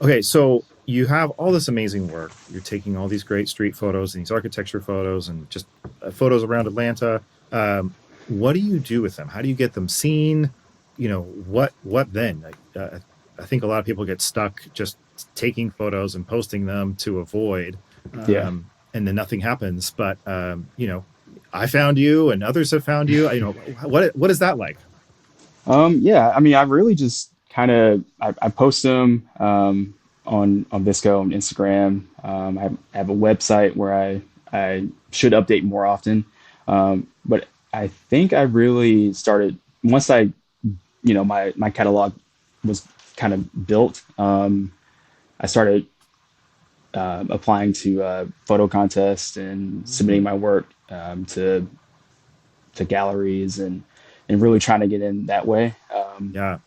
Okay, so you have all this amazing work. You're taking all these great street photos and these architecture photos and just photos around Atlanta. Um, what do you do with them? How do you get them seen? What then? I think a lot of people get stuck just taking photos and posting them to avoid, Yeah. and then nothing happens. But I found you, and others have found you. What is that like? Yeah. I mean, I really just kind of I post them on Visco and Instagram. I have a website where I should update more often. But I think I really started once my catalog was kind of built. I started applying to photo contests and submitting Hmm. my work to galleries and really trying to get in that way. Yeah,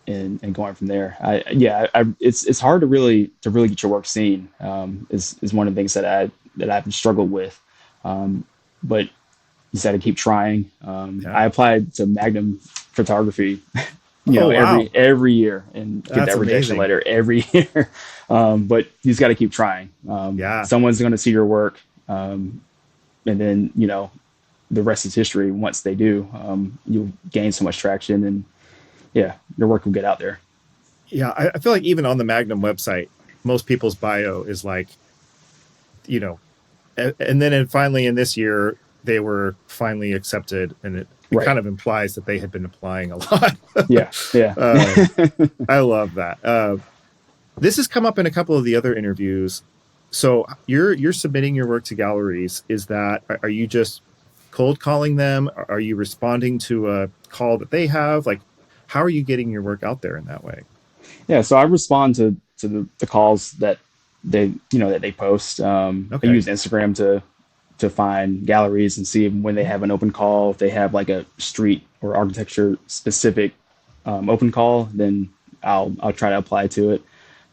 And going from there. It's hard to really get your work seen. Is one of the things that I've struggled with. But you just got to keep trying. yeah. I applied to Magnum Photography, Oh wow, every year and get that's that rejection amazing. letter every year. But you just got to keep trying. Yeah. Someone's going to see your work, and then the rest is history. Once they do, you'll gain so much traction, and yeah, your work will get out there. Yeah, I feel like even on the Magnum website, most people's bio is like, you know, and then finally in this year they were finally accepted, and it Right. kind of implies that they had been applying a lot. Yeah. Yeah. uh, I love that. This has come up in a couple of the other interviews. So you're submitting your work to galleries. Is that are you just cold calling them? Are you responding to a call that they have? Like, how are you getting your work out there in that way? Yeah. So I respond to the calls that they post. I Okay. use Instagram to find galleries and see when they have an open call. If they have like a street or architecture specific open call, then I'll try to apply to it.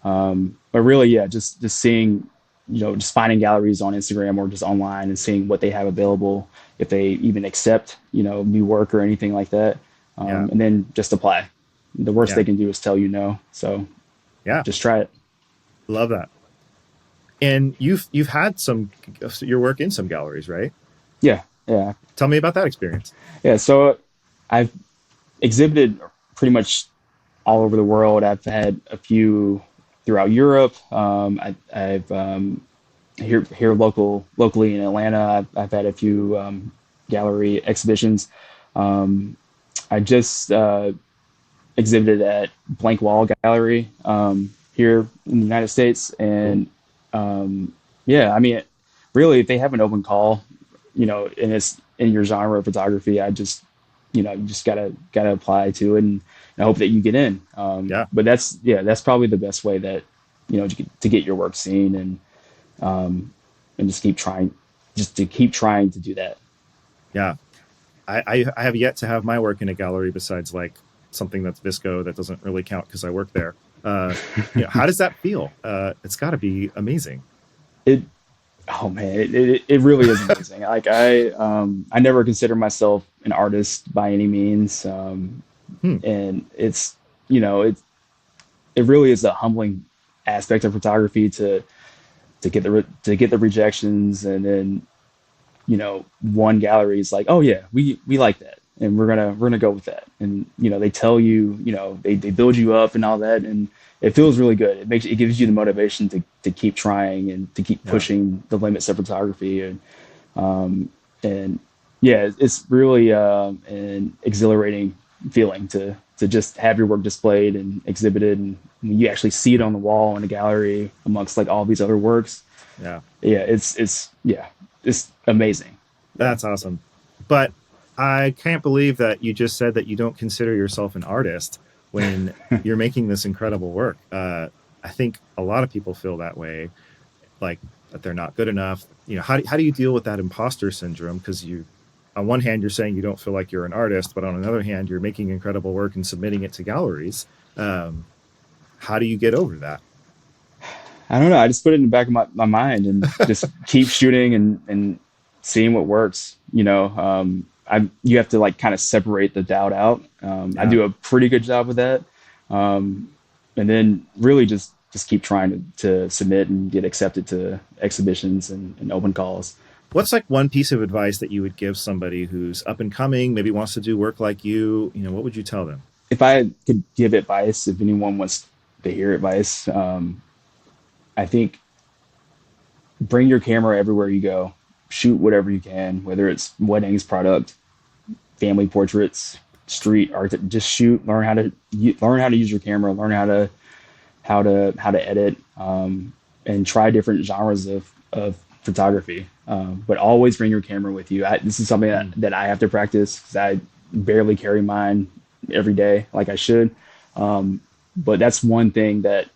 But really, yeah, just seeing, just finding galleries on Instagram or just online and seeing what they have available, if they even accept, new work or anything like that, Yeah. and then just apply. The worst Yeah. they can do is tell you no, so Yeah. just try it. Love that. And you've had some your work in some galleries, right? Yeah, yeah, Tell me about that experience. yeah. So I've exhibited pretty much all over the world. I've had a few throughout Europe. I've here locally in Atlanta. I've had a few gallery exhibitions. Um, I just exhibited at Blank Wall Gallery here in the United States, Cool. and yeah, I mean, really, if they have an open call, and it's in your genre of photography, you just gotta apply to it and hope that you get in. Yeah. But that's probably the best way that to get your work seen and just to keep trying to do that. Yeah. I have yet to have my work in a gallery besides like something that's Visco that doesn't really count because I work there. How does that feel? It's got to be amazing. It Oh man, it really is amazing. Like I never consider myself an artist by any means, Hmm. and it's it really is a humbling aspect of photography to get the rejections, and then one gallery is like, oh yeah, we like that, and we're gonna go with that, and they tell you, they build you up and all that, and it feels really good. It gives you the motivation to keep trying and to keep Yeah. pushing the limits of photography, and yeah, it's really an exhilarating feeling to just have your work displayed and exhibited, and when you actually see it on the wall in a gallery amongst like all these other works. Yeah. Yeah, it's amazing. Yeah. That's awesome. But I can't believe that you just said that you don't consider yourself an artist when you're making this incredible work. I think a lot of people feel that way, like that they're not good enough. How do you deal with that imposter syndrome? Because on one hand, you're saying you don't feel like you're an artist, but on another hand, you're making incredible work and submitting it to galleries. Um, how do you get over that? I don't know. I just put it in the back of my mind and just keep shooting and seeing what works. You have to like kind of separate the doubt out. I Yeah. do a pretty good job with that. And then really just just keep trying to submit and get accepted to exhibitions and open calls. What's like one piece of advice that you would give somebody who's up and coming, maybe wants to do work like you know, what would you tell them? If I could give advice, if anyone wants to hear advice, I think bring your camera everywhere you go. Shoot whatever you can, whether it's weddings, product, family portraits, street art. Just shoot. Learn how to use your camera. Learn how to edit, and try different genres of photography. But always bring your camera with you. This is something that I have to practice because I barely carry mine every day like I should. But that's one thing that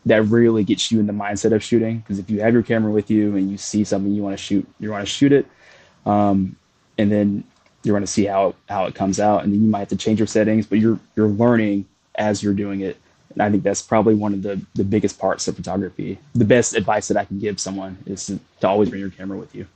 really gets you in the mindset of shooting. Because if you have your camera with you and you see something you want to shoot it, and then you're going to see how it comes out, and then you might have to change your settings, but you're learning as you're doing it. And I think that's probably one of the biggest parts of photography. The best advice that I can give someone is to always bring your camera with you.